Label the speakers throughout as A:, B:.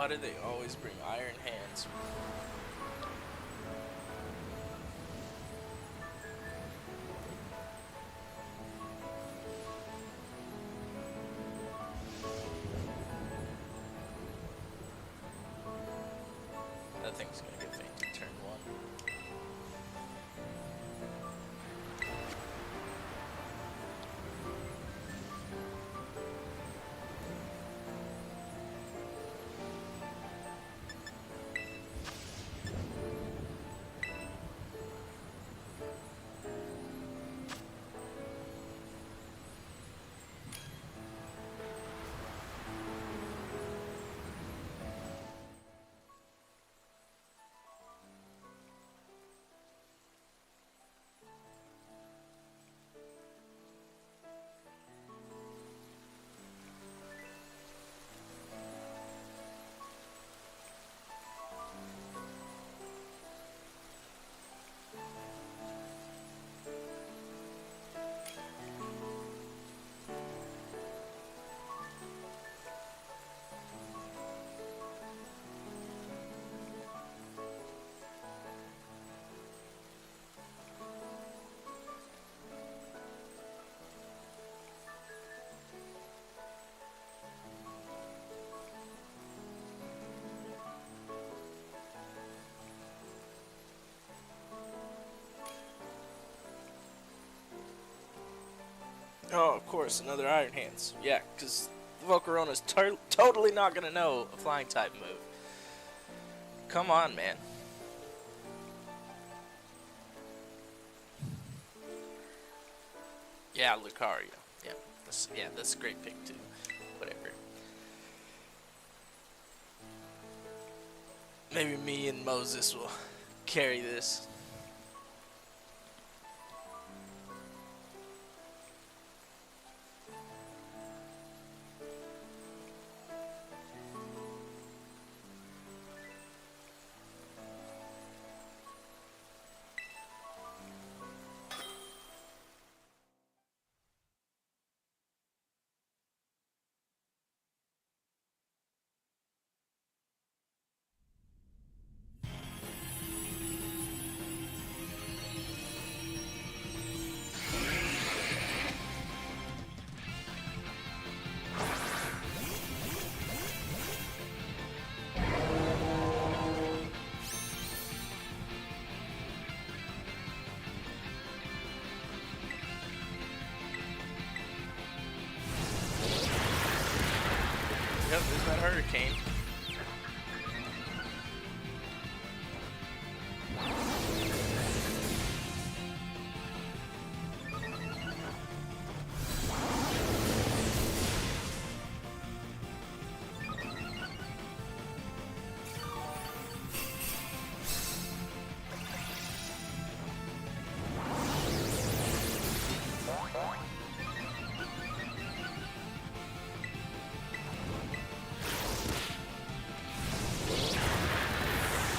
A: Why do they always bring iron hands? That thing's gonna get fainted turn 1. Oh, of course, another Iron Hands. Yeah, because Volcarona's totally not going to know a flying type move. Come on, man. Yeah, Lucario. Yeah, that's a great pick, too. Whatever. Maybe me and Moses will carry this. Yep, there's that hurricane.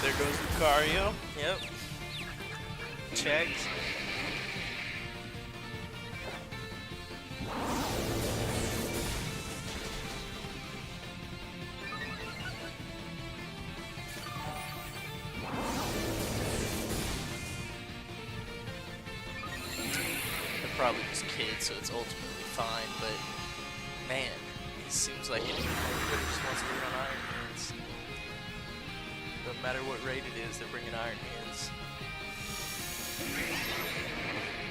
A: There goes Lucario. Yep. Checked. They're probably just kids, so it's ultimately fine, but man, he seems like everybody just wants to run Iron Hands. No matter what rate it is, they're bringing Iron Hands.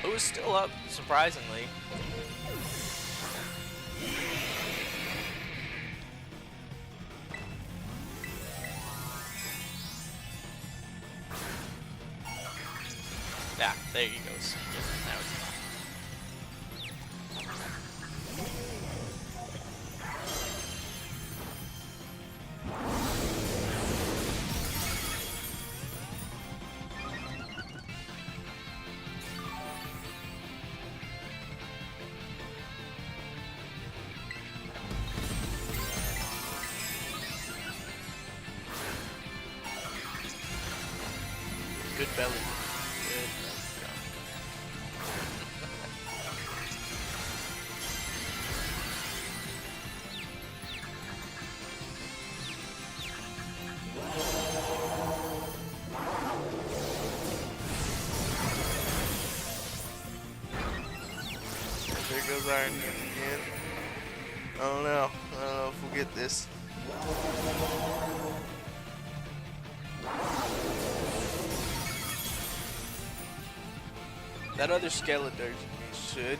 A: It was still up, surprisingly. Yeah, there he goes. Now it's fine. Good belly. Good belly. those Iron Hands again. I don't know. I don't know if we'll get this. That other Skeletor should,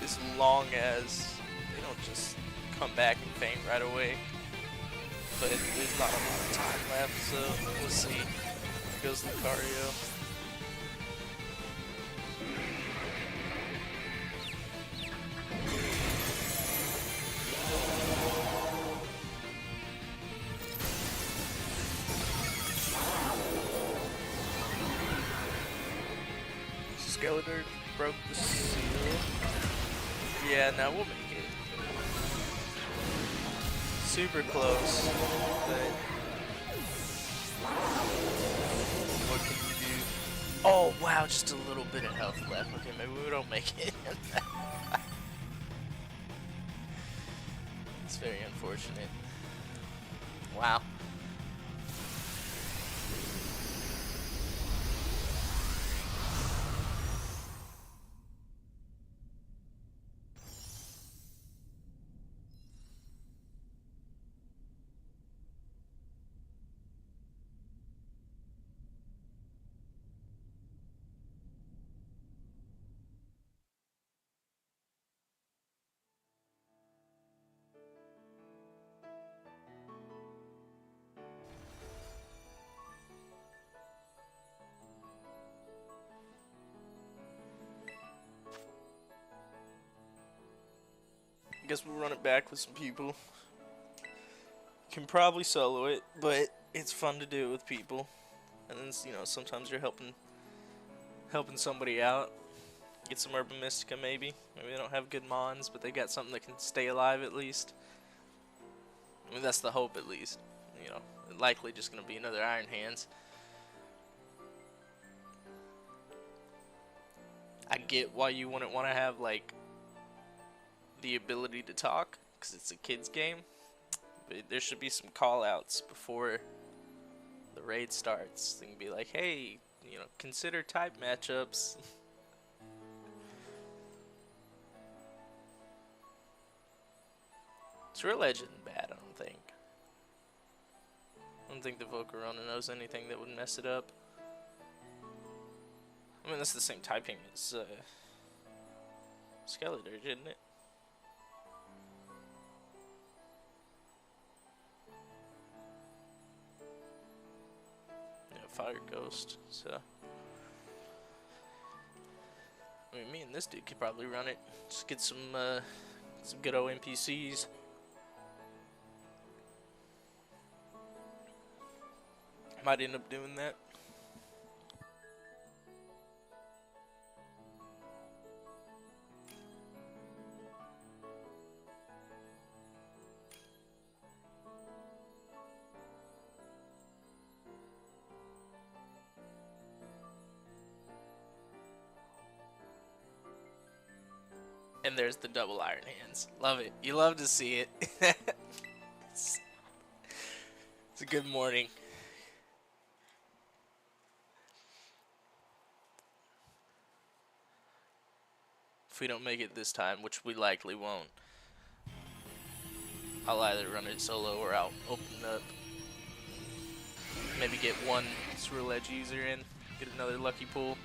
A: as long as they don't just come back and faint right away. But there's not a lot of time left, so we'll see. Here goes Lucario. Skeletor broke the seal. Yeah, now we'll make it. Super close, but what can you do? Oh wow, just a little bit of health left. Okay, maybe we don't make it. It's very unfortunate. Wow. Guess we'll run it back with some people. Can probably solo it, but it's fun to do it with people. And then, you know, sometimes you're helping somebody out. Get some Urban Mystica maybe. Maybe they don't have good mons, but they got something that can stay alive at least. I mean, that's the hope at least. You know, likely just gonna be another Iron Hands. I get why you wouldn't want to have like the ability to talk, because it's a kid's game, but there should be some call outs before the raid starts. They can be like, hey, you know, consider type matchups. It's real legend bad, I don't think. I don't think the Volcarona knows anything that would mess it up. I mean, that's the same typing as Skeletor, isn't it? Fire Ghost, so I mean, me and this dude could probably run it. Just get some good old NPCs. Might end up doing that. And there's the double Iron Hands. Love it. You love to see it. It's a good morning. If we don't make it this time, which we likely won't, I'll either run it solo or I'll open up. Maybe get one Swirl Edge user in. Get another lucky pull.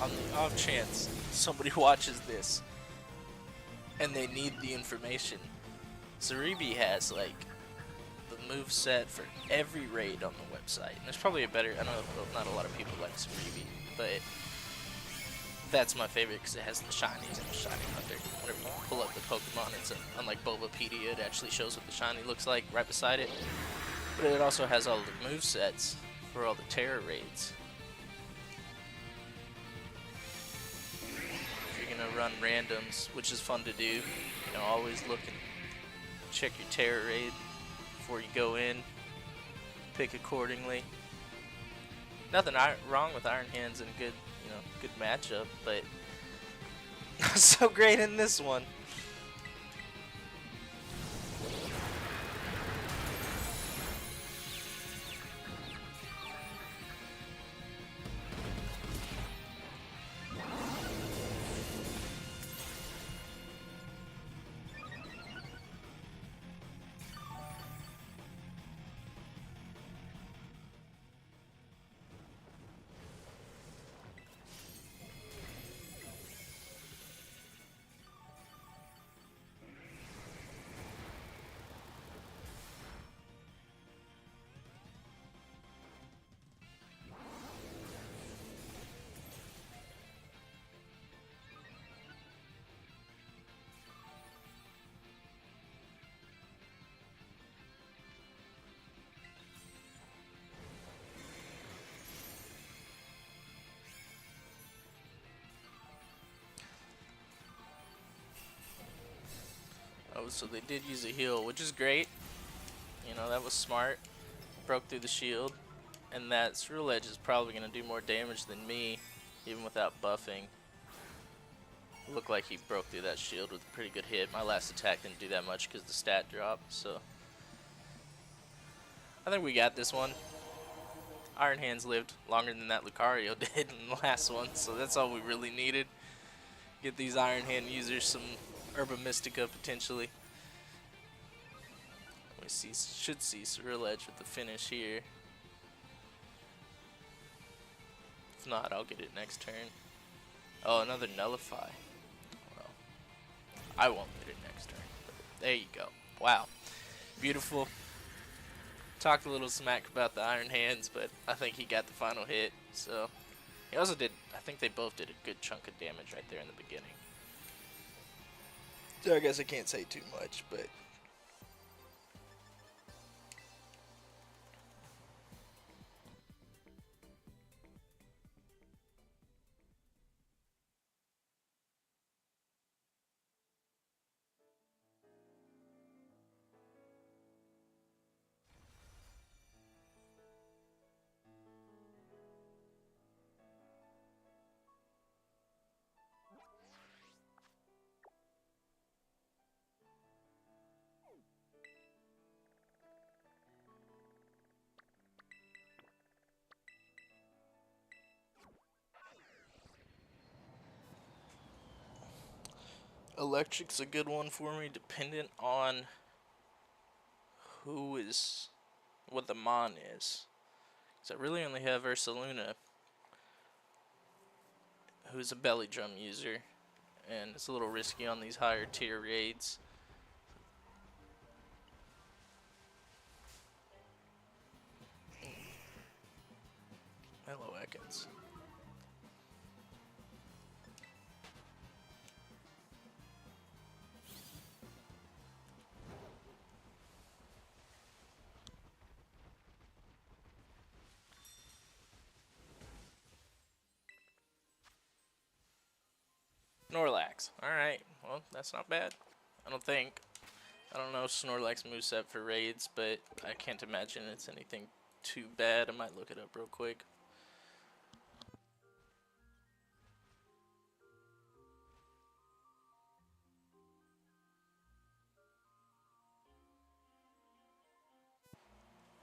A: On the off chance somebody watches this and they need the information, Zaribi has like the move set for every raid on the website. And there's probably a better, I know not a lot of people like Zaribi, but that's my favorite because it has the shinies and the shiny hunter. Whenever you pull up the Pokemon, it's unlike Bulbapedia, it actually shows what the shiny looks like right beside it. But it also has all the move sets for all the Tera raids. If you're gonna run randoms, which is fun to do, you know, always looking check your Tera raid before you go in. Pick accordingly. Nothing wrong with Iron Hands and good, good matchup, but not so great in this one. Oh, so they did use a heal, which is great. That was smart. Broke through the shield. And that Ceruledge Edge is probably going to do more damage than me, even without buffing. Looked like he broke through that shield with a pretty good hit. My last attack didn't do that much because the stat dropped, so I think we got this one. Iron Hands lived longer than that Lucario did in the last one, so that's all we really needed. Get these Iron Hand users some Herba Mystica potentially. We should see Ceruledge Edge with the finish here. If not, I'll get it next turn. Oh, another Nullify. Well, I won't get it next turn. But there you go. Wow. Beautiful. Talked a little smack about the Iron Hands, but I think he got the final hit. So he also did, I think they both did a good chunk of damage right there in the beginning. So I guess I can't say too much, but Electric's a good one for me, dependent on what the Mon is. Because I really only have Ursaluna, who's a belly drum user, and it's a little risky on these higher tier raids. Hello, Ekans. Snorlax. Alright, well, that's not bad. I don't think. I don't know Snorlax moveset for raids, but I can't imagine it's anything too bad. I might look it up real quick.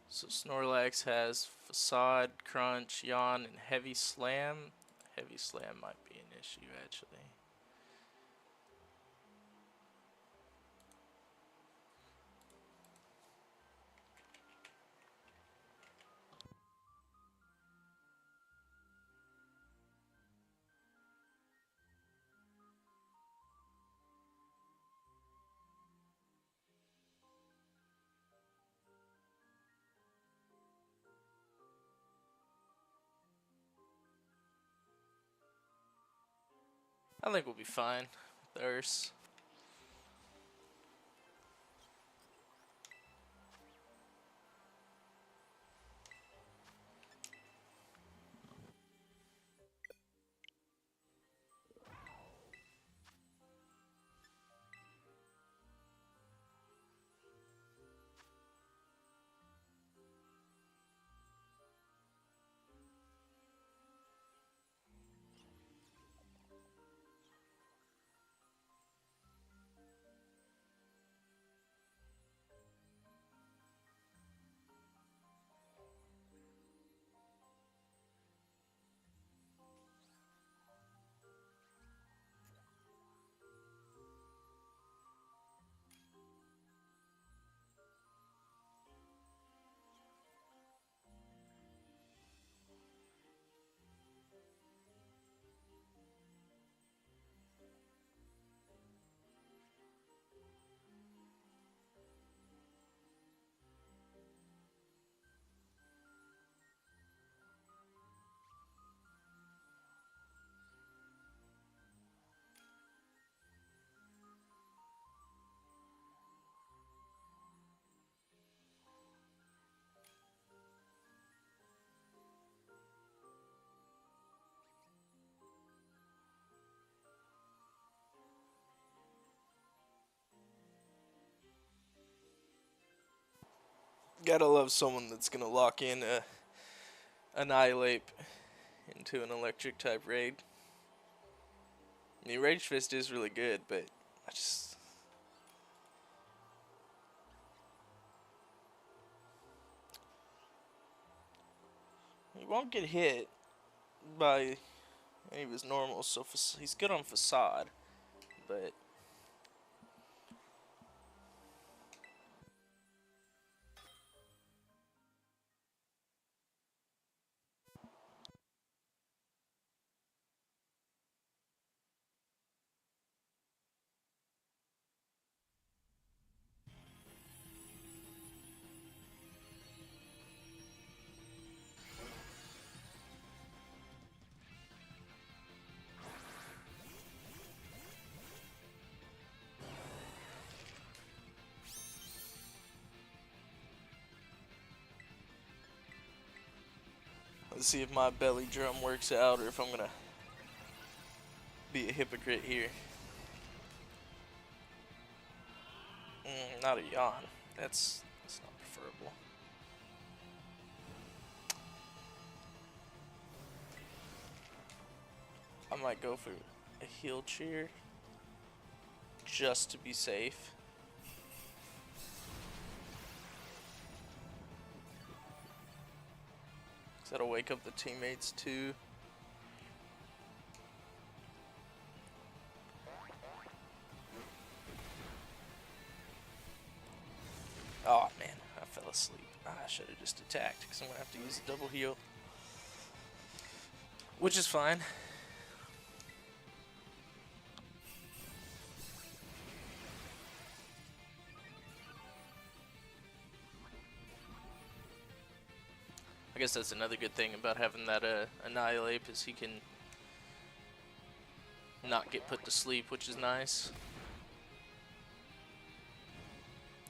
A: So Snorlax has Facade, Crunch, Yawn, and Heavy Slam. Heavy Slam might be an issue, actually. I think we'll be fine with Urs. Gotta love someone that's gonna lock in a Annihilate into an electric type raid. I mean, Rage Fist is really good, but I just... He won't get hit by any of his normals, so he's good on Facade, but... Let's see if my belly drum works out or if I'm gonna be a hypocrite here. Not a yawn. That's not preferable. I might go for a heal cheer just to be safe. That'll wake up the teammates too. Oh man, I fell asleep. I should have just attacked because I'm gonna have to use a double heal, which is fine. I guess that's another good thing about having that Annihilate is he can not get put to sleep, which is nice.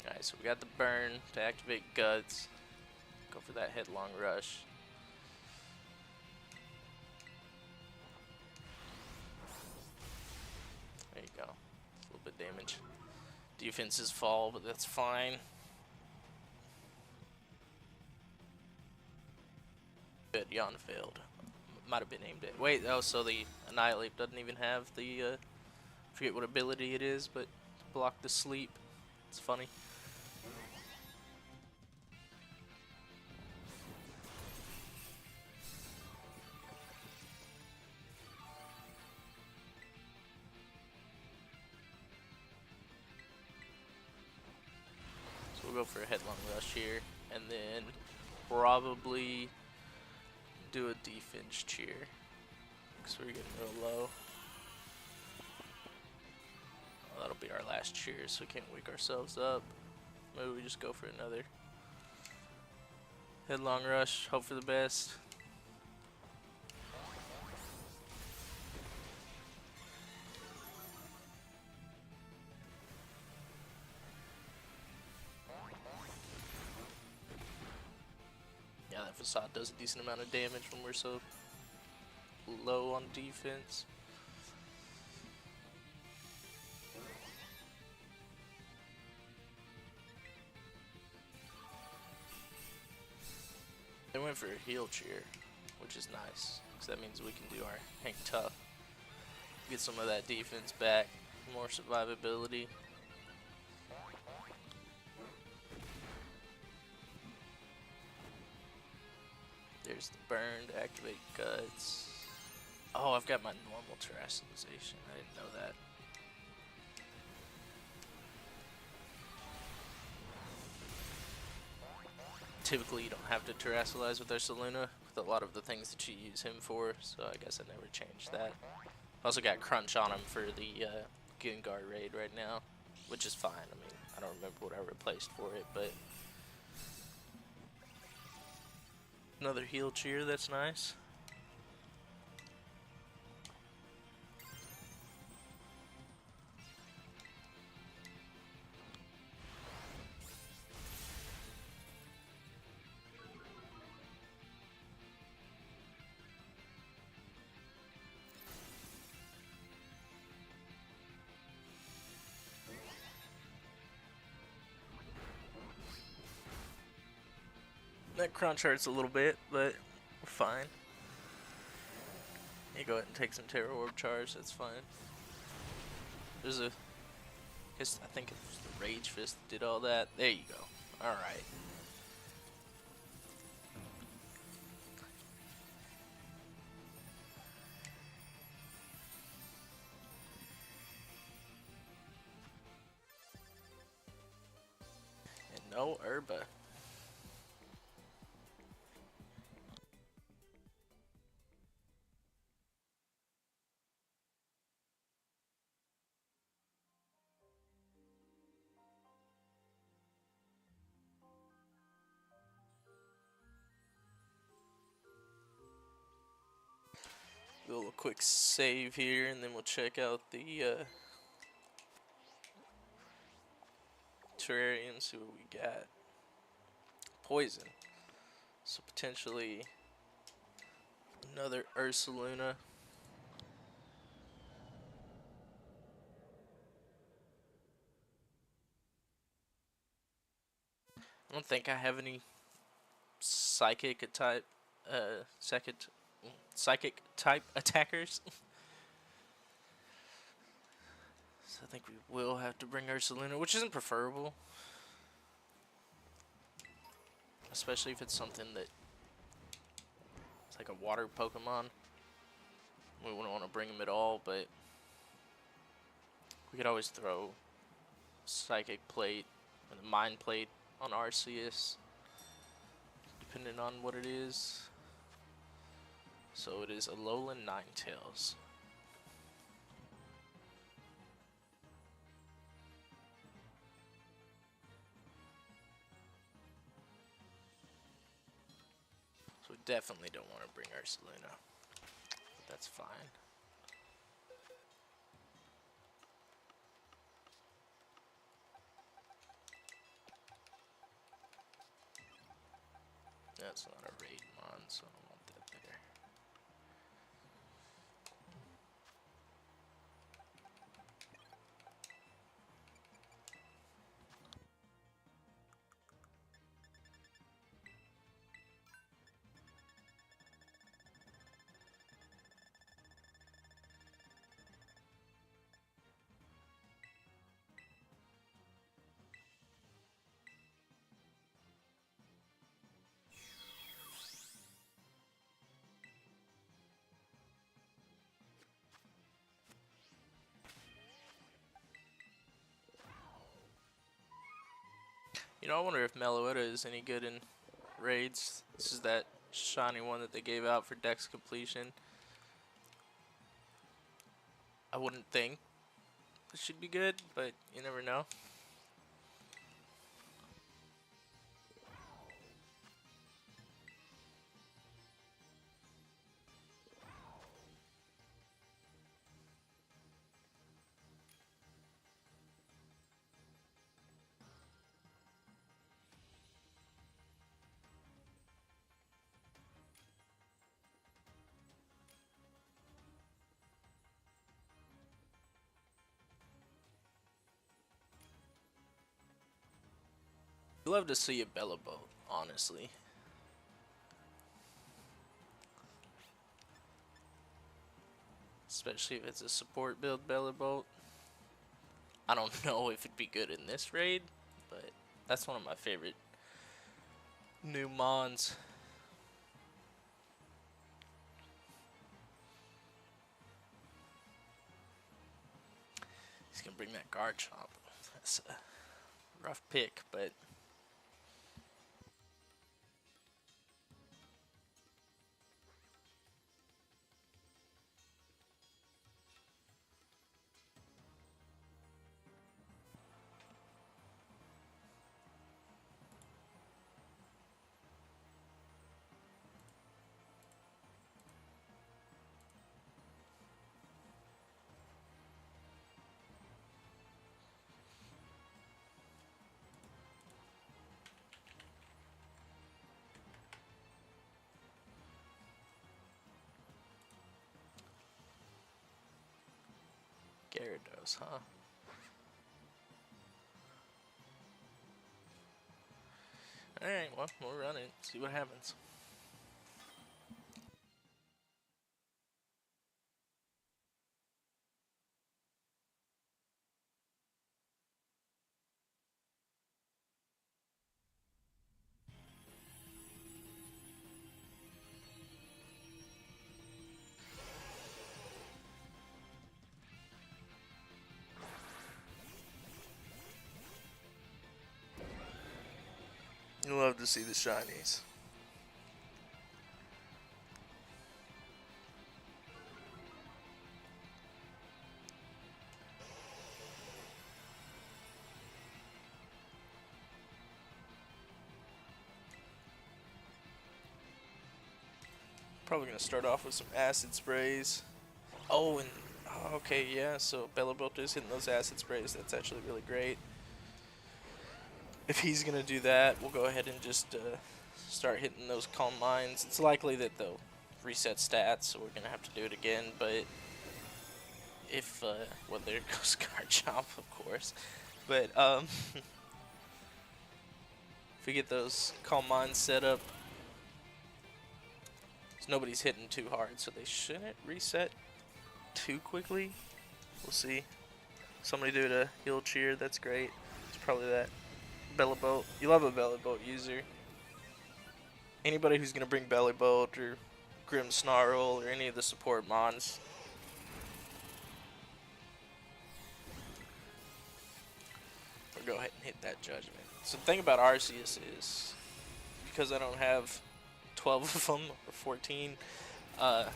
A: Alright, so we got the burn to activate Guts. Go for that headlong rush. There you go. A little bit of damage. Defenses fall, but that's fine. Good, Yawn failed. Might have been aimed at. Wait, oh, so the Annihilate doesn't even have the, forget what ability it is, but block the sleep. It's funny. So we'll go for a headlong rush here, and then probably do a defense cheer, because we're getting real low. Well, that'll be our last cheer, so we can't wake ourselves up. Maybe we just go for another headlong rush, hope for the best. Yeah, that Facade does a decent amount of damage when we're so low on defense. They went for a heal cheer, which is nice, because that means we can do our hang tough. Get some of that defense back, more survivability. There's the burn to activate Guts. Oh, I've got my normal terrestrialization. I didn't know that. Typically, you don't have to terrestrialize with our Saluna with a lot of the things that you use him for, so I guess I never changed that. Also got Crunch on him for the Gungar raid right now, which is fine. I mean, I don't remember what I replaced for it, but another heal cheer, that's nice. That crunch hurts a little bit, but we're fine. You go ahead and take some Tera Orb Charge, that's fine. There's a... I think it was the Rage Fist that did all that. There you go. Alright. And no Herba. Do a little quick save here, and then we'll check out the Terrarium, see what we got. Poison. So potentially another Ursaluna. I don't think I have any psychic type psychic type attackers. So I think we will have to bring Ursaluna, which isn't preferable. Especially if it's something that it's like a water Pokemon. We wouldn't want to bring him at all, but we could always throw Psychic Plate and Mind Plate on Arceus, depending on what it is. So it is Alolan Ninetales. So we definitely don't want to bring Ursaluna. But that's fine. That's not a raid mon, so I don't want that there. You know, I wonder if Meloetta is any good in raids. This is that shiny one that they gave out for Dex completion. I wouldn't think it should be good, but you never know. I'd love to see a Bellabolt, honestly. Especially if it's a support build Bellabolt. I don't know if it'd be good in this raid, but that's one of my favorite new mons. He's gonna bring that Garchomp. That's a rough pick, but Gyarados, huh? Alright, well. on, we'll run it. See what happens. You love to see the shinies. Probably gonna start off with some acid sprays. Oh, and okay, yeah. So Bellibolt is hitting those acid sprays. That's actually really great. If he's gonna do that, we'll go ahead and just start hitting those calm mines. It's likely that they'll reset stats, so we're gonna have to do it again. But if well, there goes Garchomp, of course. But if we get those calm mines set up, nobody's hitting too hard, so they shouldn't reset too quickly. We'll see. Somebody do a heal cheer. That's great. It's probably that Bellibolt. You love a Bellibolt user. Anybody who's gonna bring Bellibolt or Grim Snarl or any of the support mons. We'll go ahead and hit that judgment. So the thing about Arceus is, because I don't have 12 of them or 14, I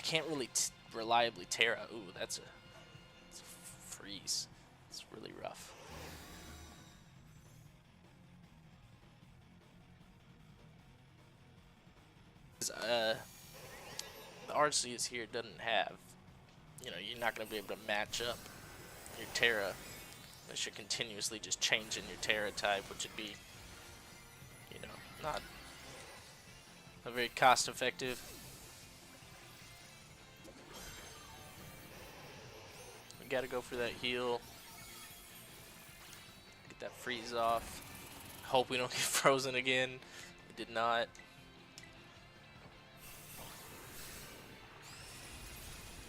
A: can't really reliably Tera. Ooh, that's a freeze. It's really rough. The Arceus here doesn't have, you're not going to be able to match up your Tera unless you're continuously just changing your Tera type, which would be, not very cost effective. We got to go for that heal. Get that freeze off. Hope we don't get frozen again. It did not.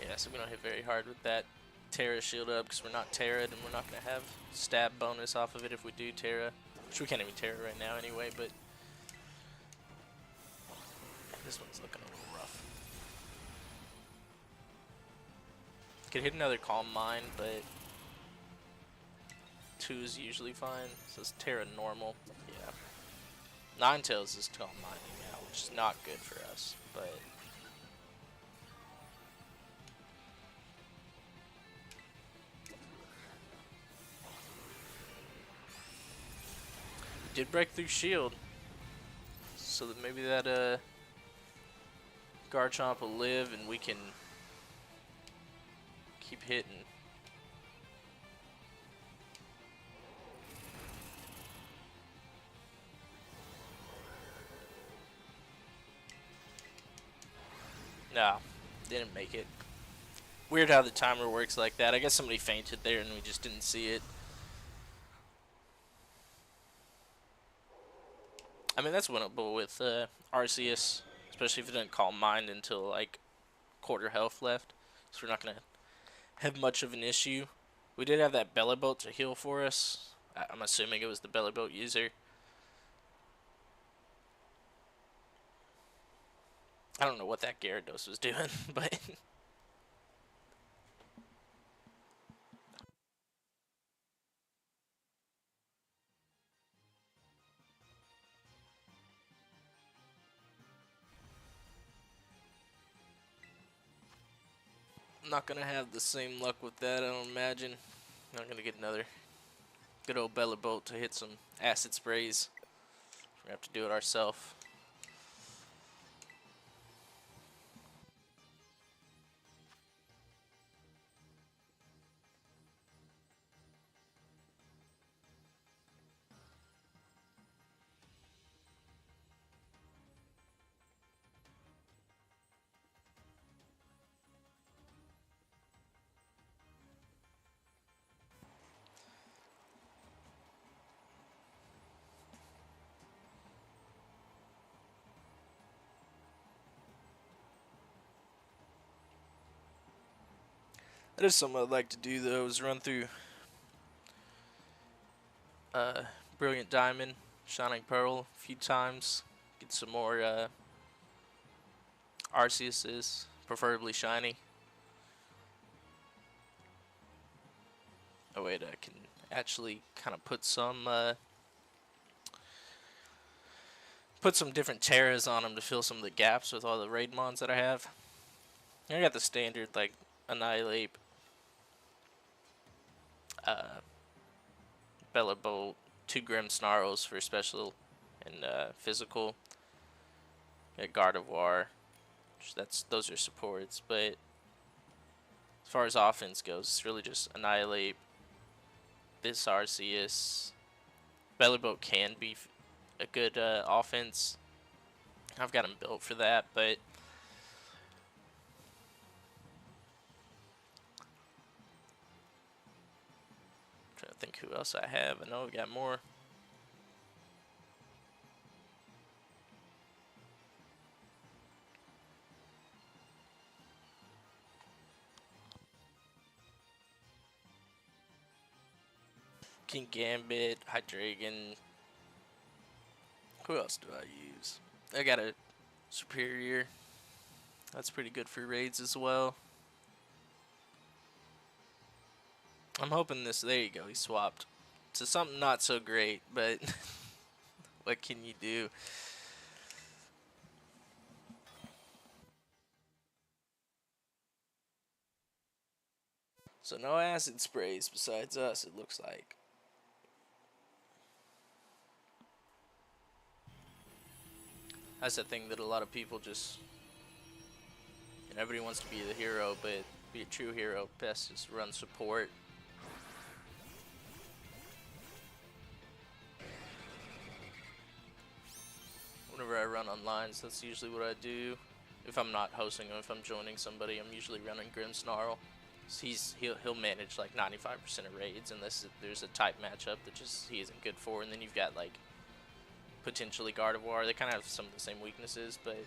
A: Yeah, so we don't hit very hard with that Tera shield up because we're not Tera'd and we're not going to have stab bonus off of it if we do Tera. Which we can't even Tera right now anyway, but this one's looking a little rough. Could hit another Calm Mind, but 2 is usually fine. So it's Tera normal. Yeah. Ninetales is Calm Minding now, which is not good for us, but did break through shield, so that maybe that Garchomp will live and we can keep hitting. No, didn't make it. Weird how the timer works like that. I guess somebody fainted there and we just didn't see it. I mean, that's winnable with Arceus, especially if it doesn't Calm Mind until like quarter health left. So we're not going to have much of an issue. We did have that Bellibolt to heal for us. I'm assuming it was the Bellibolt user. I don't know what that Gyarados was doing, but I'm not going to have the same luck with that, I don't imagine. I'm going to get another good old Bellibolt to hit some acid sprays. We're going to have to do it ourselves. That is something I'd like to do though, is run through Brilliant Diamond, Shining Pearl a few times, get some more Arceuses, preferably shiny. Oh wait, I can actually kind of put some different Teras on them to fill some of the gaps with all the raid mons that I have. I got the standard like Annihilate, Bella Bolt, 2 Grim Snarls for special and physical. Got Gardevoir. Those are supports, but as far as offense goes, it's really just Annihilate, this Arceus. Bella Bolt can be a good offense. I've got him built for that, but I'm trying to think who else I have. I know we got more. King Gambit, Hydreigon. Who else do I use? I got a Superior. That's pretty good for raids as well. I'm hoping this. There you go. He swapped to something not so great, but what can you do? So no acid sprays besides us, it looks like. That's the thing that a lot of people just... everybody wants to be the hero, but be a true hero, best just run support. Whenever I run online, so that's usually what I do. If I'm not hosting them, if I'm joining somebody, I'm usually running Grimmsnarl. So he'll manage like 95% of raids unless there's a type matchup that just he isn't good for, and then you've got like potentially Gardevoir. They kind of have some of the same weaknesses, but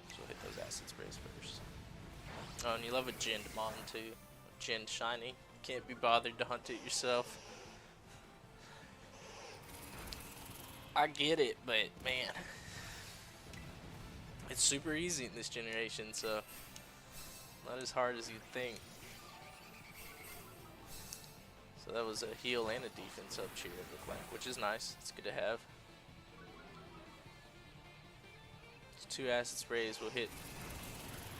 A: so we'll hit those acid sprays first. Oh, and you love a Gen Mon too. Gen shiny. Can't be bothered to hunt it yourself. I get it, but man, it's super easy in this generation, so not as hard as you'd think. So that was a heal and a defense up cheer, it looked like, which is nice. It's good to have. So 2 acid sprays will hit.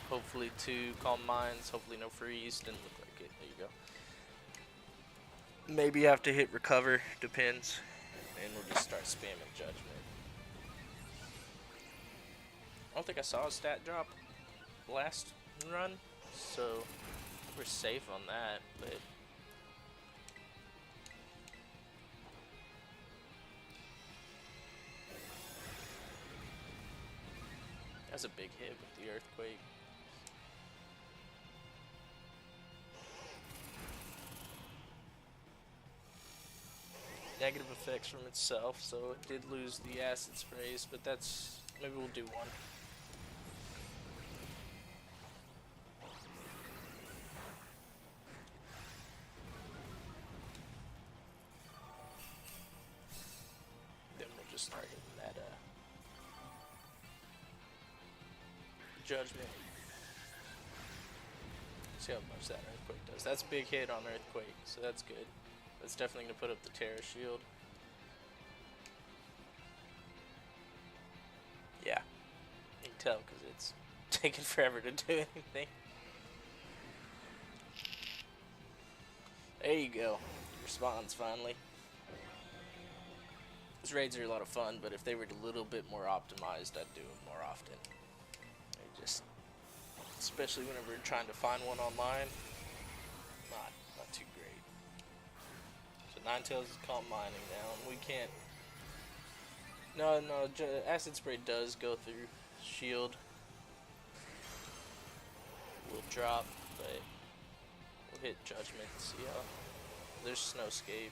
A: Hopefully 2 calm minds. Hopefully no freeze. Didn't look like it. There you go. Maybe have to hit recover. Depends. And we'll just start spamming judgment. I don't think I saw a stat drop last run, so we're safe on that, but that's a big hit with the earthquake. Negative effects from itself, so it did lose the acid sprays, but that's, maybe we'll do one. Then we'll just start hitting that judgment. See how much that earthquake does. That's a big hit on earthquake, so that's good. That's definitely going to put up the Tera shield. Yeah. You can tell because it's taking forever to do anything. There you go. Responds finally. These raids are a lot of fun, but if they were a little bit more optimized, I'd do them more often. They're just, especially whenever we're trying to find one online, not too great. Ninetales is calm mining down. We can't. No, acid spray does go through shield. We'll drop, but we'll hit judgment. See how there's snowscape.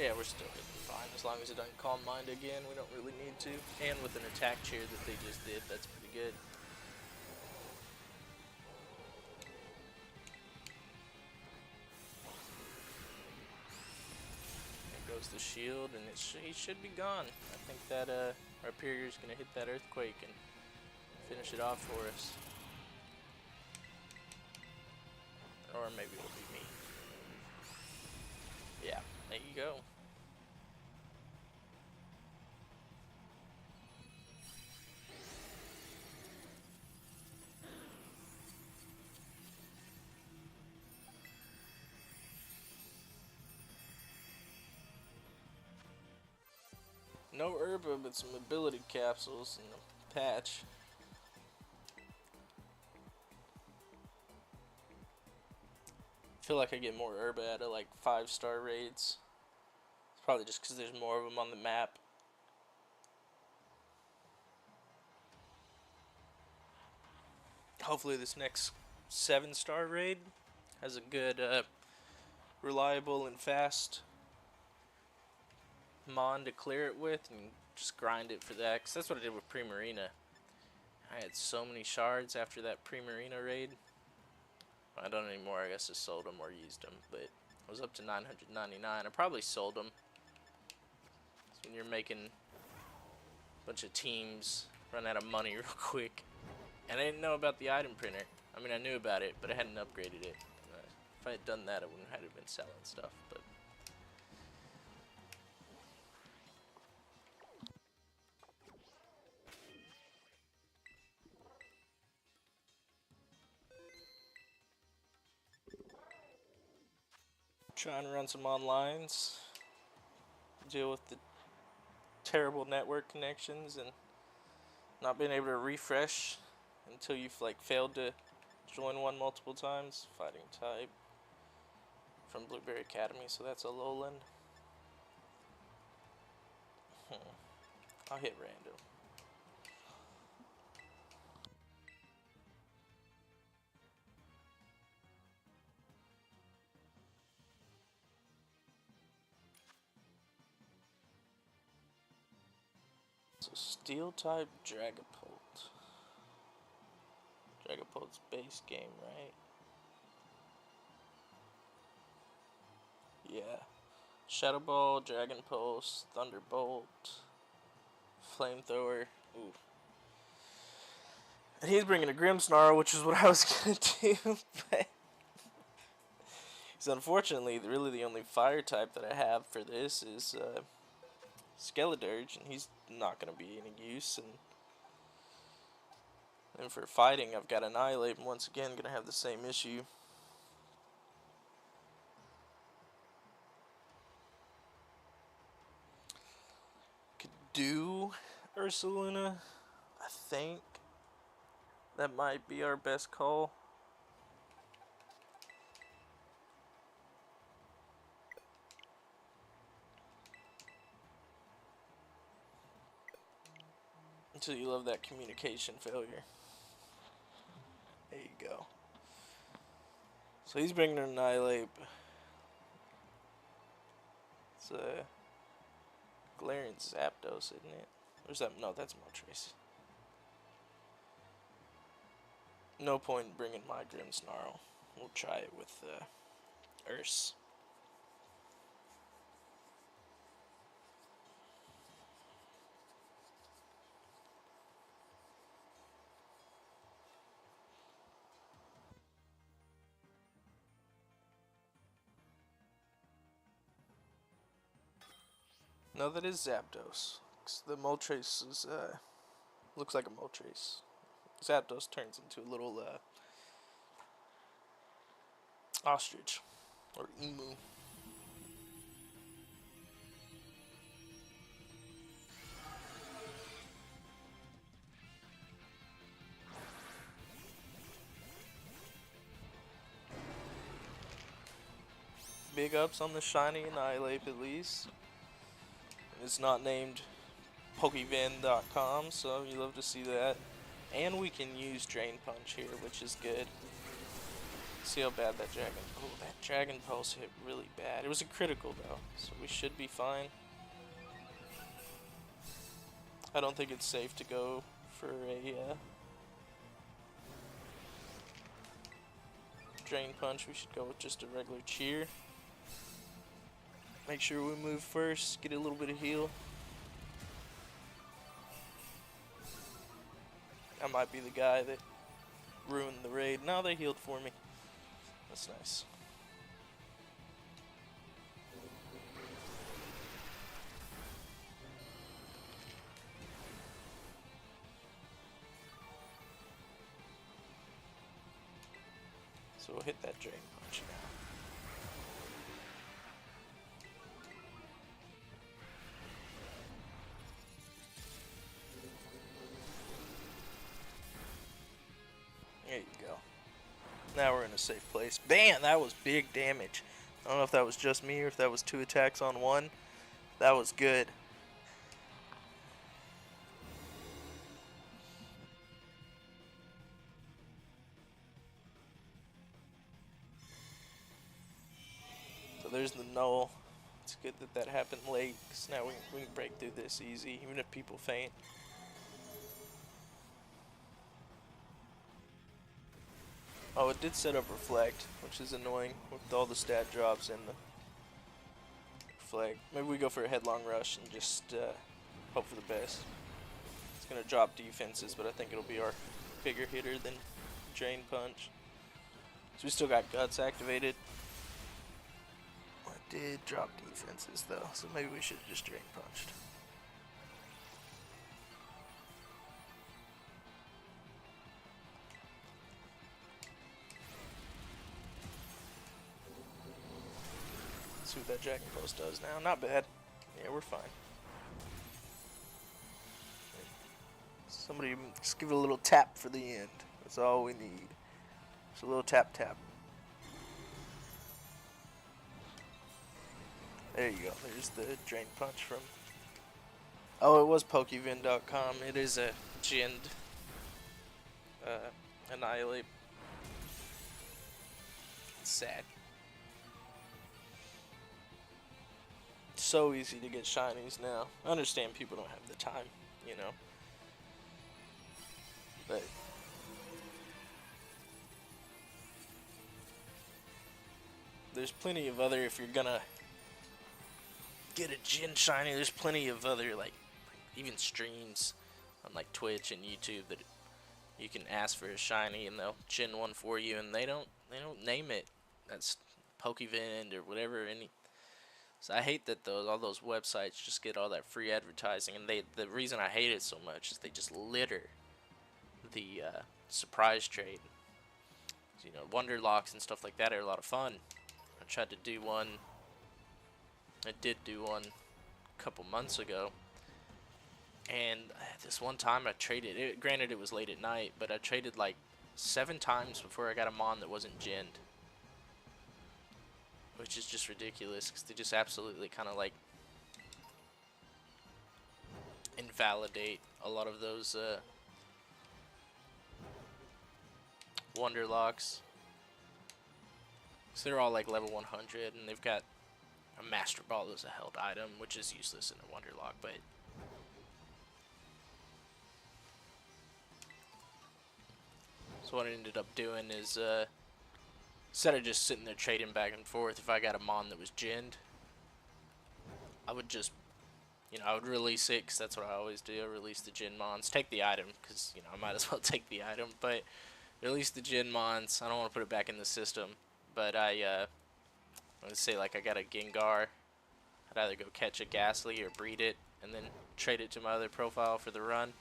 A: Yeah, Yeah, we're still hitting fine as long as it doesn't Calm Mind again. We don't really need to. And with an attack cheer that they just did, that's pretty good. There goes the shield, and he should be gone. I think that our Superior's gonna hit that Earthquake and finish it off for us. Or maybe it'll be me. Yeah, there you go. No herba, but some ability capsules and a patch. I feel like I get more herba out of like 5-star raids. It's probably just because there's more of them on the map. Hopefully this next 7-star raid has a good, reliable and fast mon to clear it with, and just grind it for that, because that's what I did with Primarina. I had so many shards after that Primarina raid. I don't anymore, I guess I sold them or used them, but I was up to 999. I probably sold them. So when you're making a bunch of teams run out of money real quick. And I didn't know about the item printer. I mean, I knew about it, but I hadn't upgraded it. If I had done that, I wouldn't have been selling stuff, but trying to run some onlines, deal with the terrible network connections and not being able to refresh until you've like failed to join one multiple times. Fighting type from Blueberry Academy, so that's a lowland. I'll hit random. So steel type Dragapult. Dragapult's base game, right? Yeah. Shadow Ball, Dragon Pulse, Thunderbolt, Flamethrower. Ooh. And he's bringing a Grimmsnarl, which is what I was gonna do, but so unfortunately, really the only fire type that I have for this is Skeledirge, and he's not gonna be any use. And for fighting, I've got Annihilate, and once again, gonna have the same issue. Could do Ursaluna, I think. That might be our best call. Until you love that communication failure. There you go. So he's bringing an Annihilate. It's a Galarian Zapdos, isn't it? Or is that? No, that's Moltres. No point in bringing my Grimmsnarl. We'll try it with Urs. No, that is Zapdos. The Moltres is, looks like a Moltres. Zapdos turns into a little ostrich or emu. Big ups on the shiny Annihilate at least. It's not named Pokeven.com, so you love to see that. And we can use Drain Punch here, which is good. see how bad that dragon. Oh, that dragon pulse hit really bad. It was a critical though, so we should be fine. I don't think it's safe to go for a drain punch. We should go with just a regular cheer. Make sure we move first, get a little bit of heal. I might be the guy that ruined the raid. No, they healed for me. That's nice. So we'll hit that drain punch now. There you go. Now we're in a safe place. Bam! That was big damage. I don't know if that was just me or if that was 2 attacks on 1. That was good. So there's the null. It's good that that happened late, because now we can break through this easy, even if people faint. Oh, it did set up Reflect, which is annoying with all the stat drops and the Reflect. Maybe we go for a Headlong Rush and just hope for the best. It's going to drop defenses, but I think it'll be our bigger hitter than Drain Punch. So we still got Guts activated. It did drop defenses though, so maybe we should have just Drain Punched. See what that Dragon Post does now. Not bad. Yeah, we're fine. Somebody just give it a little tap for the end. That's all we need. Just a little tap tap. There you go. There's the Drain Punch from... Oh, it was Pokevin.com. It is a Jinned Annihilate. It's sad. So easy to get shinies now. I understand people don't have the time, you know. But there's plenty of other, if you're gonna get a Jinn shiny, there's plenty of other like even streams on like Twitch and YouTube that you can ask for a shiny and they'll Jinn one for you, and they don't name it. That's Pokevin or whatever. So I hate that all those websites just get all that free advertising, and the reason I hate it so much is they just litter the surprise trade. So, you know, Wonder Locks and stuff like that are a lot of fun. I tried to do one. I did do one a couple months ago, and this one time I traded it. Granted, it was late at night, but I traded like 7 times before I got a mon that wasn't Jinned. Which is just ridiculous, because they just absolutely kind of like invalidate a lot of those Wonder Locks. So they're all like level 100, and they've got a Master Ball as a held item, which is useless in a Wonder Lock, but so what I ended up doing is instead of just sitting there trading back and forth, if I got a mon that was Jinned, I would just, you know, I would release it, because that's what I always do. I release the Jinn mons. Take the item, because, you know, I might as well take the item, but release the Jinn mons. I don't want to put it back in the system, but let's say like I got a Gengar. I'd either go catch a Ghastly or breed it, and then trade it to my other profile for the run.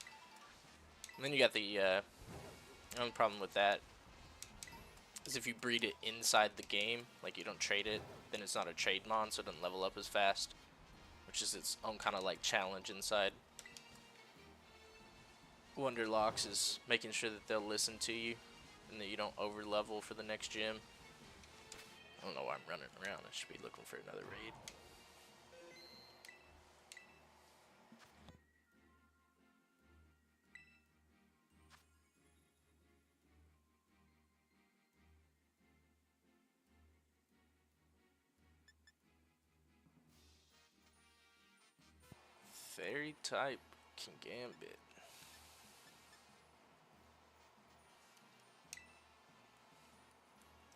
A: And then you got the only problem with that is if you breed it inside the game, like you don't trade it, then it's not a trade mon, so it doesn't level up as fast, which is its own kind of like challenge inside Wonder Locks, is making sure that they'll listen to you and that you don't over level for the next gym. I don't know why I'm running around. I should be looking for another raid. Fairy type can gambit.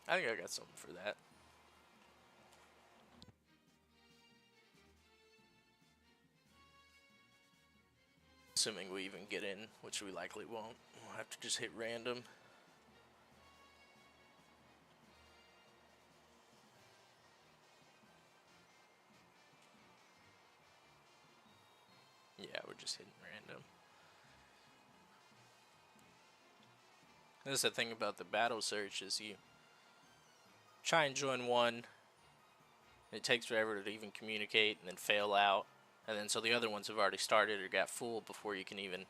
A: I think I got something for that. Assuming we even get in, which we likely won't. We'll have to just hit random. Yeah, we're just hitting random. That's the thing about the battle search is you try and join one, it takes forever to even communicate and then fail out. And then so the other ones have already started or got full before you can even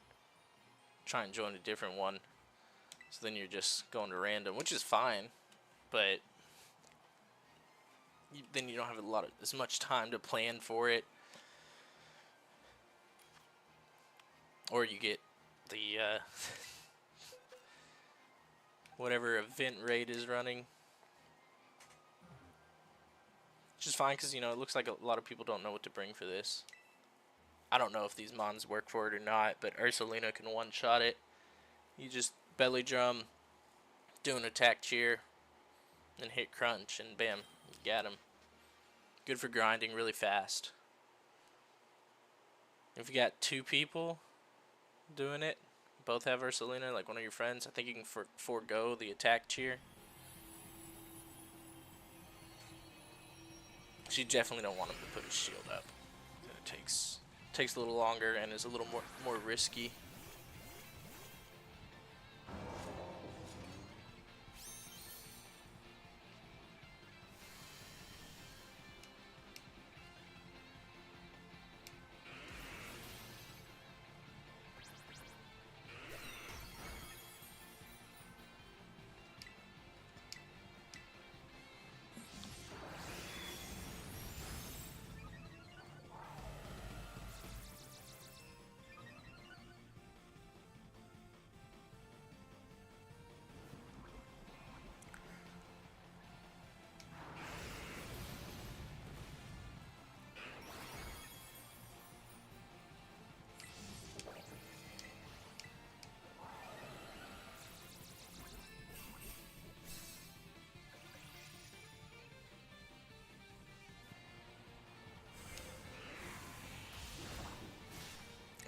A: try and join a different one. So then you're just going to random, which is fine, but then you don't have as much time to plan for it. Or you get the whatever event rate is running. Which is fine because, you know, it looks like a lot of people don't know what to bring for this. I don't know if these mons work for it or not, but Ursulina can one-shot it. You just belly drum, do an attack cheer, and hit crunch, and bam, you got him. Good for grinding really fast. If you got two people doing it, both have Ursulina, like one of your friends, I think you can forego the attack cheer. So you definitely don't want him to put his shield up. It takes a little longer and is a little more risky.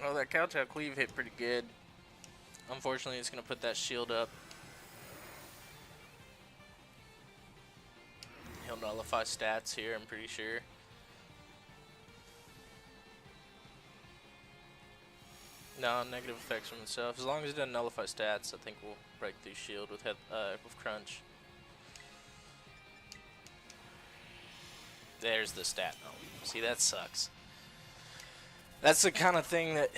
A: Oh, that Kowtow Cleave hit pretty good. Unfortunately, it's going to put that shield up. He'll nullify stats here, I'm pretty sure. No, negative effects from himself. As long as it doesn't nullify stats, I think we'll break through shield with crunch. There's the stat. Oh, see, that sucks. That's the kind of thing that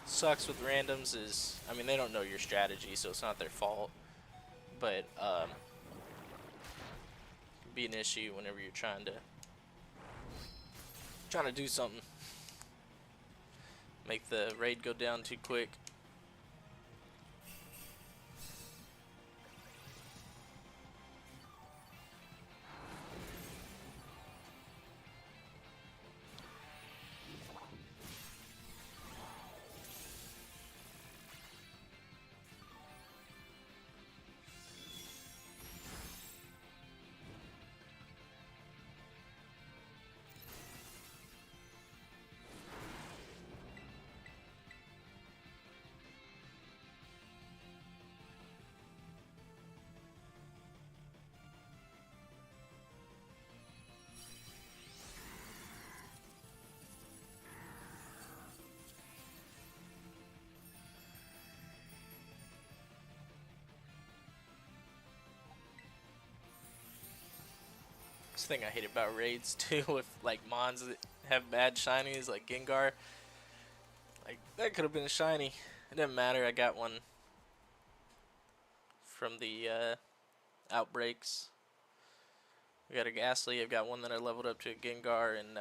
A: sucks with randoms is, I mean, they don't know your strategy, so it's not their fault. But, it can be an issue whenever you're trying to do something. Make the raid go down too quick. This thing I hate about raids too, with like mons that have bad shinies like Gengar. Like, that could have been a shiny. It doesn't matter, I got one from the outbreaks. We got a Ghastly, I've got one that I leveled up to a Gengar, and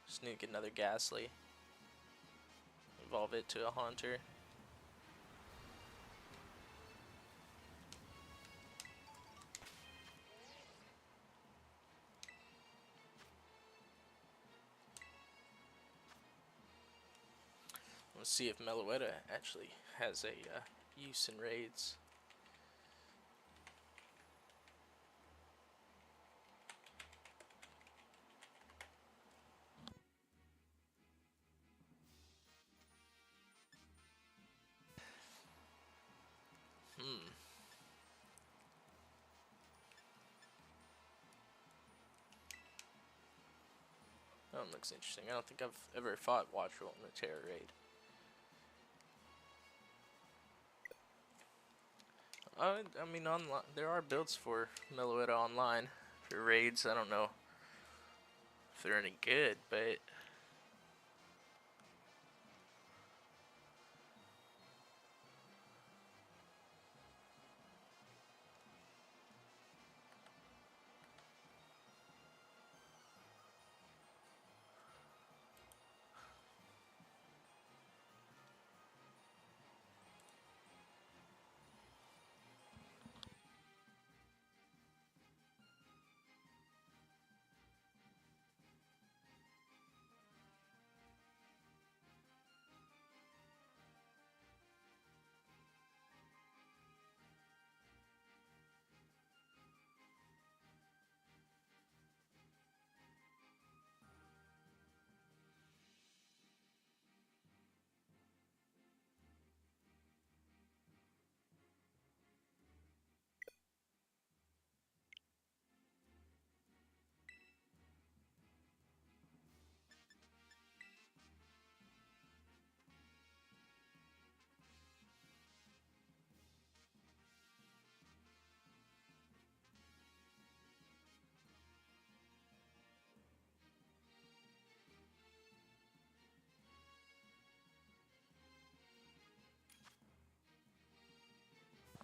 A: sneak another Ghastly. Evolve it to a Haunter. Let's see if Meloetta actually has a use in raids. That one looks interesting. I don't think I've ever fought Watch Roll in a Tera raid. I mean, online there are builds for Meloetta online for raids. I don't know if they're any good, but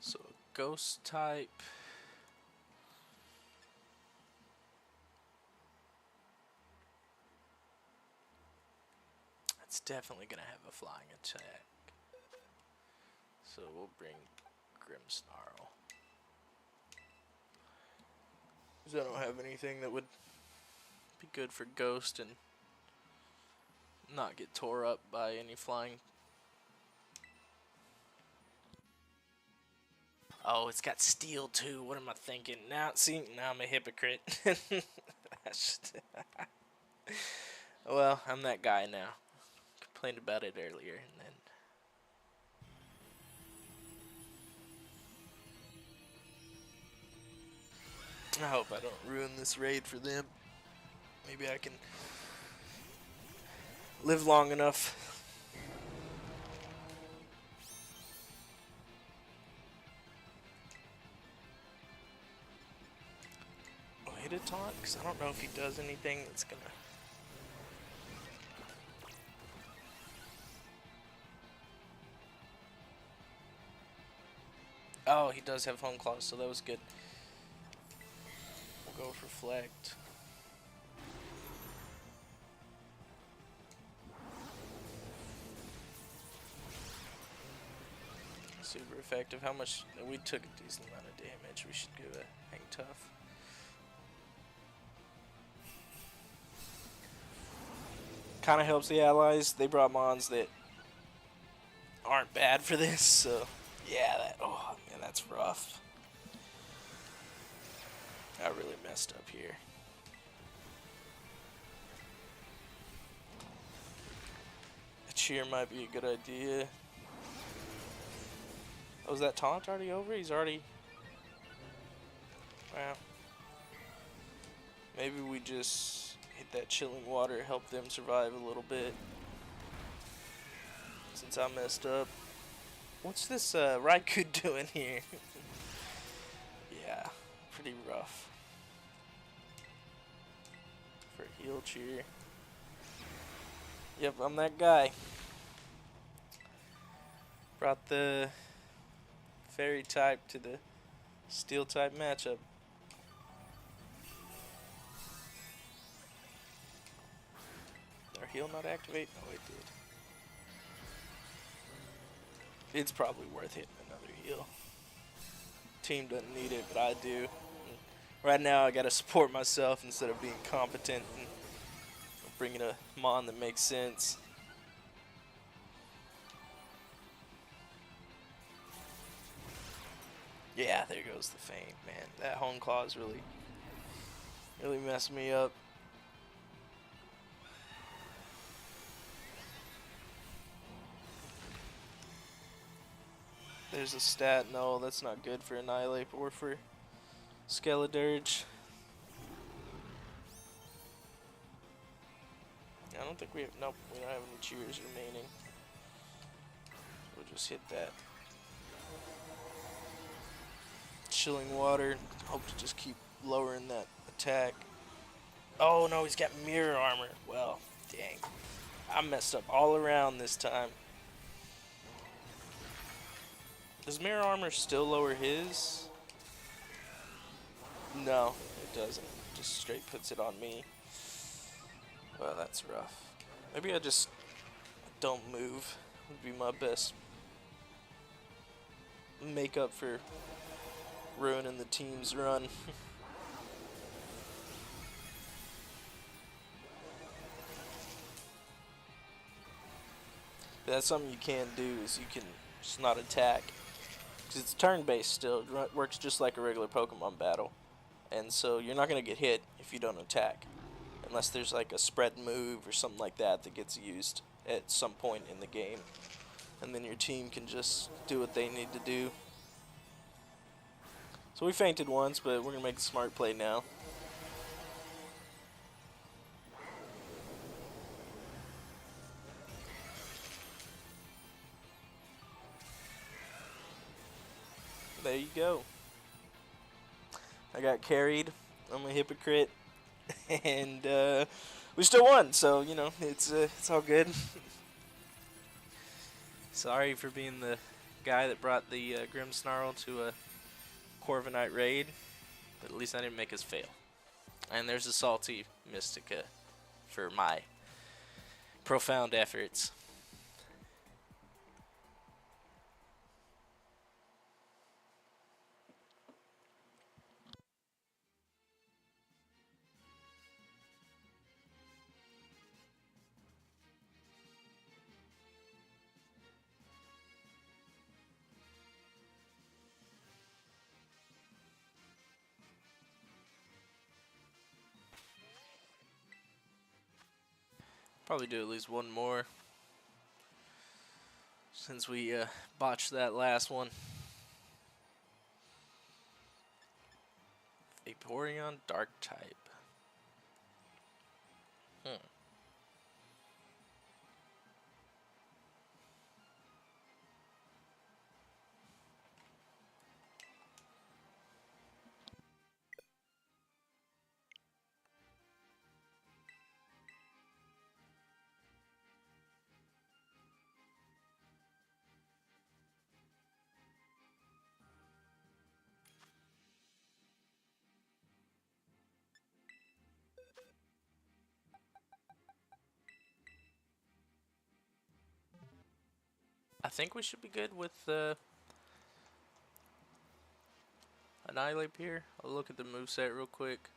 A: so ghost type. It's definitely gonna have a flying attack. So we'll bring Grimmsnarl. Because I don't have anything that would be good for ghost and not get tore up by any flying. Oh, it's got steel too. What am I thinking? Now, see, now I'm a hypocrite. Well, I'm that guy now. Complained about it earlier, and then I hope I don't ruin this raid for them. Maybe I can live long enough. Oh, hit a taunt? Because I don't know if he does anything that's gonna... Oh, he does have home claws, so that was good. We'll go with reflect. Super effective. How much? We took a decent amount of damage. We should give it hang tough. Kind of helps the allies. They brought mons that aren't bad for this, so yeah. Oh man, that's rough. I really messed up here. A cheer might be a good idea. Oh, is that taunt already over? He's already... Wow. Maybe we just hit that chilling water, help them survive a little bit. Since I messed up. What's this Raikou doing here? Yeah, pretty rough. For heal cheer. Yep, I'm that guy. Brought the fairy type to the steel type matchup. Did our heal not activate? No, it did. It's probably worth hitting another heal. Team doesn't need it, but I do. Right now, I gotta support myself instead of being competent and bringing a mon that makes sense. Yeah, there goes the feint, man. That home claws really messed me up. There's a stat. No, that's not good for Annihilate or for Skeledirge. I don't think we have. Nope, we don't have any cheers remaining. We'll just hit that. Chilling water. Hope to just keep lowering that attack. Oh no, he's got mirror armor. Well, dang. I messed up all around this time. Does mirror armor still lower his? No, it doesn't. Just straight puts it on me. Well, that's rough. Maybe I just don't move. Would be my best make up for ruining the team's run. That's something you can do, is you can just not attack. Because it's turn-based still. It works just like a regular Pokemon battle. And so you're not going to get hit if you don't attack. Unless there's like a spread move or something like that that gets used at some point in the game. And then your team can just do what they need to do. So we feinted once, but we're going to make a smart play now. There you go. I got carried. I'm a hypocrite. And we still won, so, you know, it's all good. Sorry for being the guy that brought the Grimmsnarl to a Corviknight raid, but at least I didn't make us fail. And there's a salty Mystica for my profound efforts. Probably do at least one more, since we botched that last one. Vaporeon Dark type. I think we should be good with Annihilate here. I'll look at the moveset real quick.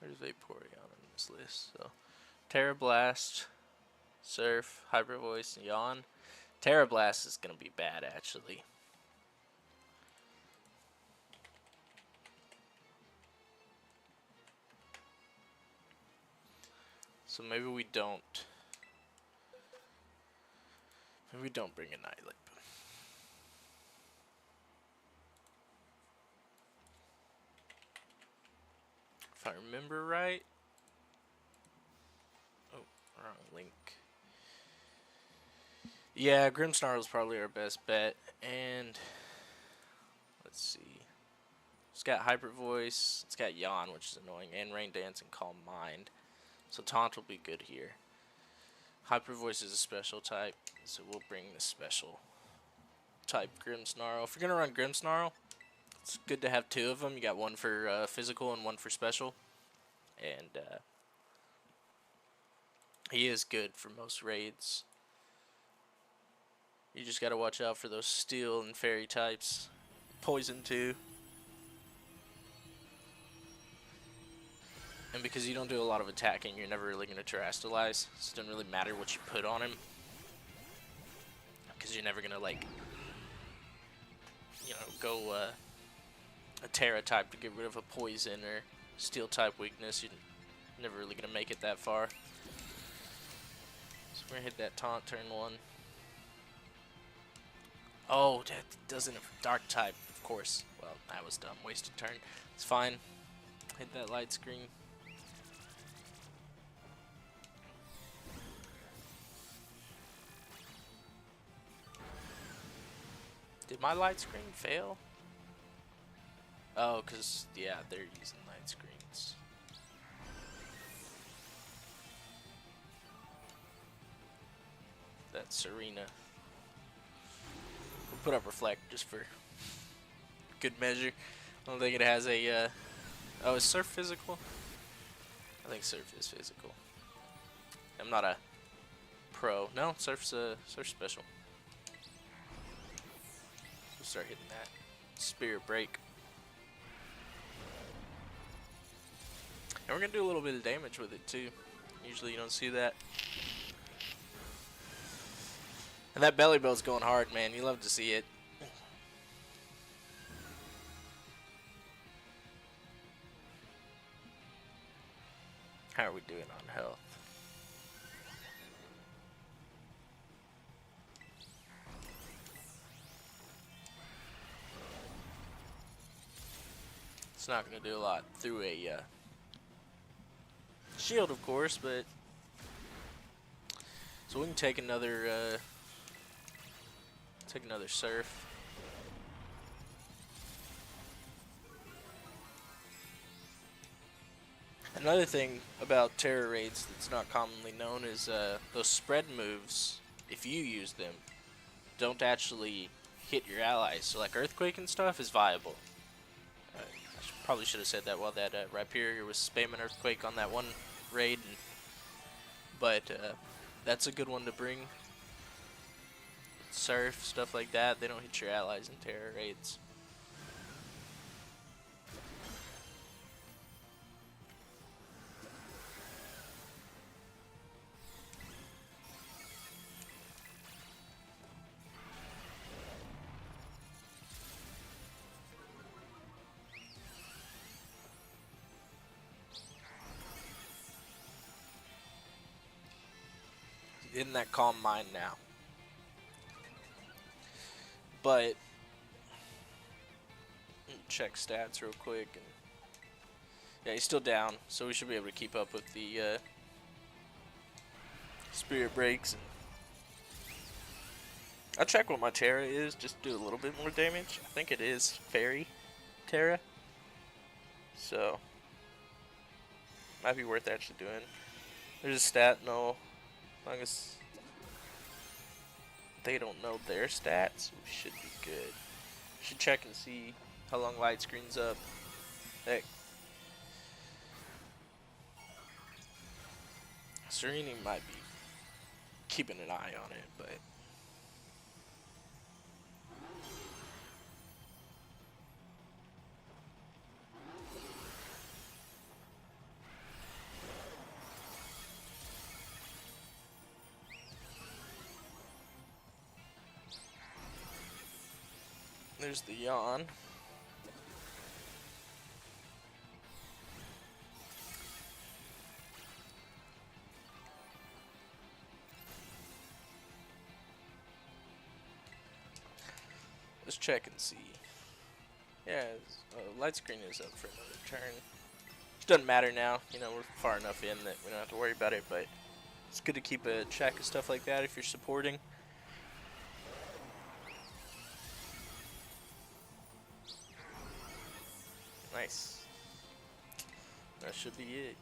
A: There's Vaporeon on this list. So, Tera Blast, Surf, Hyper Voice, and Yawn. Tera Blast is going to be bad, actually. So maybe we don't. Maybe we don't bring Annihilate. If I remember right. Oh, wrong link. Yeah, Grimmsnarl is probably our best bet. And let's see. It's got Hyper Voice. It's got Yawn, which is annoying, and Rain Dance and Calm Mind. So Taunt will be good here. Hyper Voice is a special type, so we'll bring the special type Grimmsnarl. If you're gonna run Grimmsnarl, it's good to have two of them. You got one for physical and one for special, and he is good for most raids. You just gotta watch out for those steel and fairy types. Poison too. And because you don't do a lot of attacking, you're never really going to terrestrialize. So it doesn't really matter what you put on him. because you're never gonna like, you know, go a Tera type to get rid of a poison or steel type weakness. You're never really gonna make it that far. So we're gonna hit that taunt turn 1. Oh, that doesn't dark type, of course. Well, that was dumb. Wasted turn. It's fine. Hit that light screen. Did my light screen fail? Oh, because, yeah, they're using light screens. That's Serena. We'll put up Reflect just for good measure. I don't think it has a, oh, is Surf physical? I think Surf is physical. I'm not a pro. No, Surf's special. We'll start hitting that Spirit Break. And we're gonna do a little bit of damage with it too. Usually you don't see that. And that belly belt's going hard, man. You love to see it. How are we doing on health? It's not going to do a lot through a shield, of course, but so we can take another Surf. Another thing about Tera raids that's not commonly known is those spread moves, if you use them, don't actually hit your allies. So like Earthquake and stuff is viable. Probably should have said that while that Rhyperior was spamming Earthquake on that one raid. But that's a good one to bring. Surf, stuff like that, they don't hit your allies in Tera raids. In that calm mind now. But check stats real quick. And yeah, he's still down, so we should be able to keep up with the Spirit Breaks. I'll check what my Tera is, just do a little bit more damage. I think it is Fairy Tera. So might be worth actually doing. There's a stat, no. As long as they don't know their stats, we should be good. Should check and see how long light screen's up. Heck. Serena might be keeping an eye on it, but there's the yawn. Let's check and see. Yeah, light screen is up for another turn. It doesn't matter now. You know, we're far enough in that we don't have to worry about it, but it's good to keep a check of stuff like that if you're supporting. Nice. That should be it.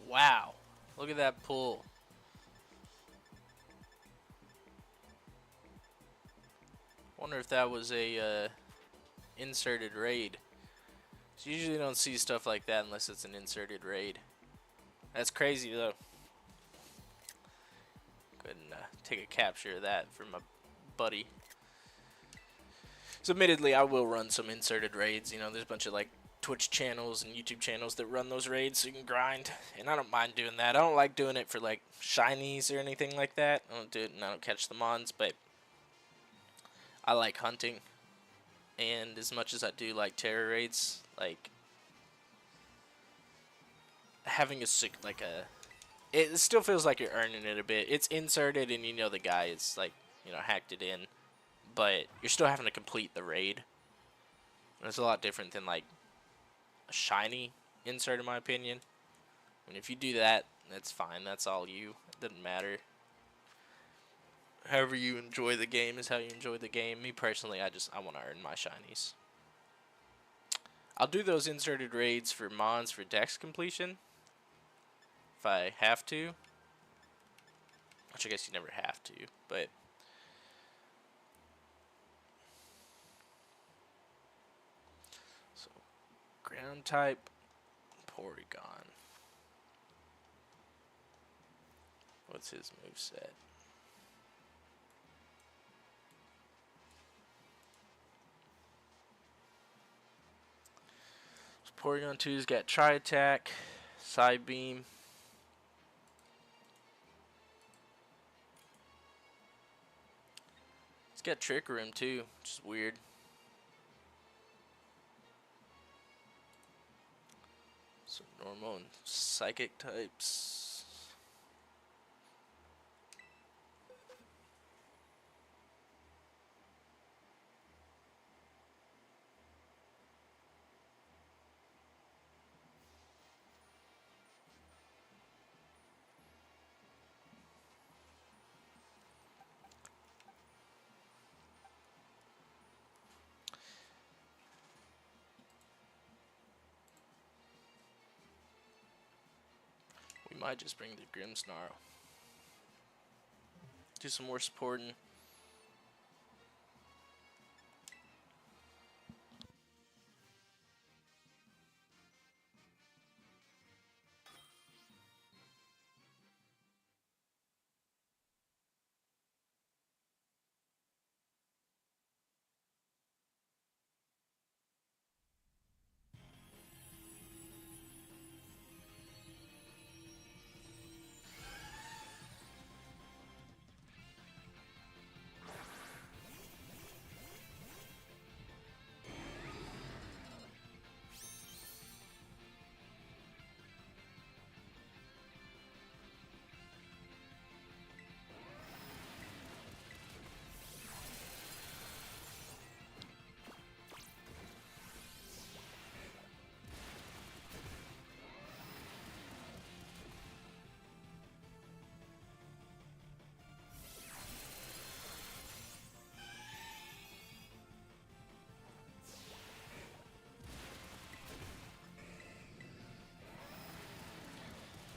A: Wow. Look at that pull. Wonder if that was a inserted raid. So usually don't see stuff like that unless it's an inserted raid. That's crazy though. Go ahead and take a capture of that for my buddy. So admittedly, I will run some inserted raids. You know, there's a bunch of like Twitch channels and YouTube channels that run those raids so you can grind, and I don't mind doing that. I don't like doing it for like shinies or anything like that. I don't do it and I don't catch the mons, but I like hunting. And as much as I do like Tera raids, like having it still feels like you're earning it a bit. It's inserted and you know the guy is like, you know, hacked it in, but you're still having to complete the raid. And it's a lot different than like a shiny insert in my opinion. And if you do that, that's fine. That's all you. It doesn't matter. However you enjoy the game is how you enjoy the game. Me personally, I want to earn my shinies. I'll do those inserted raids for mons for dex completion if I have to. Which I guess you never have to, but so ground type Porygon. What's his moveset? So Porygon 2's got Tri Attack, Side Beam. It's got Trick Room too, which is weird. So normal and psychic types. We might just bring the Grimmsnarl. Do some more supporting.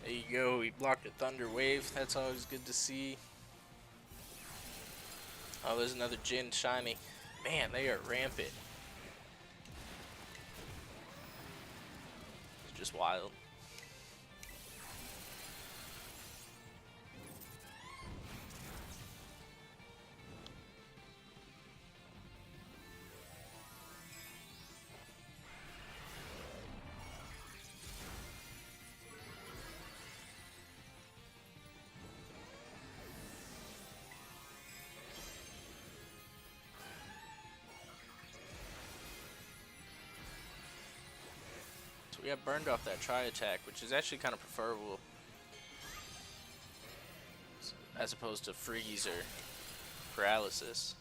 A: There you go, we blocked a Thunder Wave. That's always good to see. Oh, there's another Jin shiny. Man, they are rampant. It's just wild. So we got burned off that Tri Attack, which is actually kind of preferable as opposed to freeze or paralysis.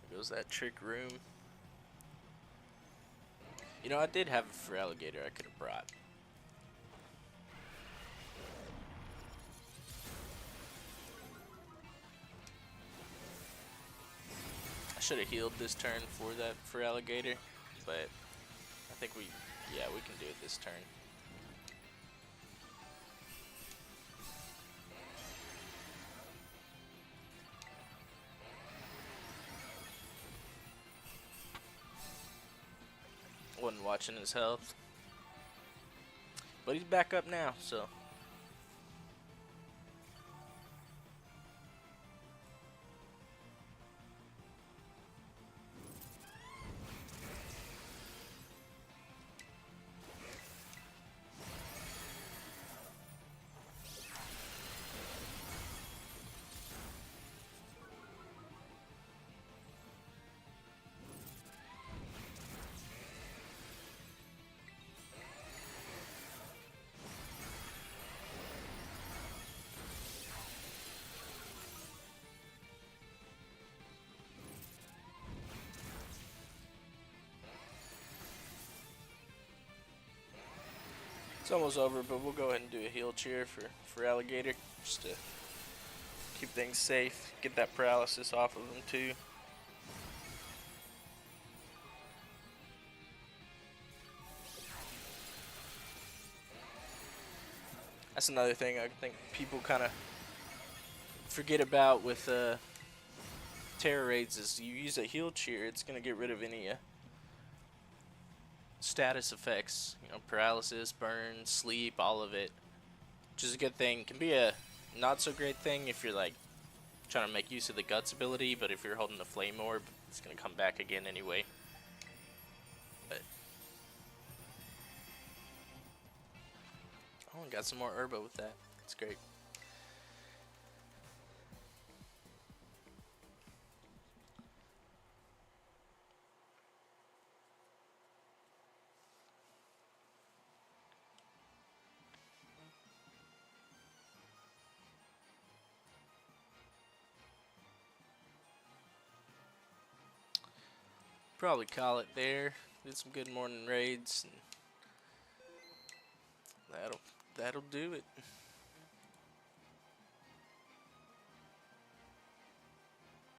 A: There goes that Trick Room. You know, I did have a Feraligatr I could have brought. I should have healed this turn for that Feraligatr, but I think we can do it this turn. been watching his health. But he's back up now, so. It's almost over, but we'll go ahead and do a heal cheer for Alligator, just to keep things safe, get that paralysis off of him too. That's another thing I think people kind of forget about with Tera raids is you use a heal cheer, it's gonna get rid of any status effects, you know, paralysis, burn, sleep, all of it, which is a good thing. Can be a not so great thing if you're like trying to make use of the guts ability, but if you're holding the flame orb, it's gonna come back again anyway. But oh, I got some more herbo with that. That's great. Probably call it there. Did some good morning raids, and that'll do it.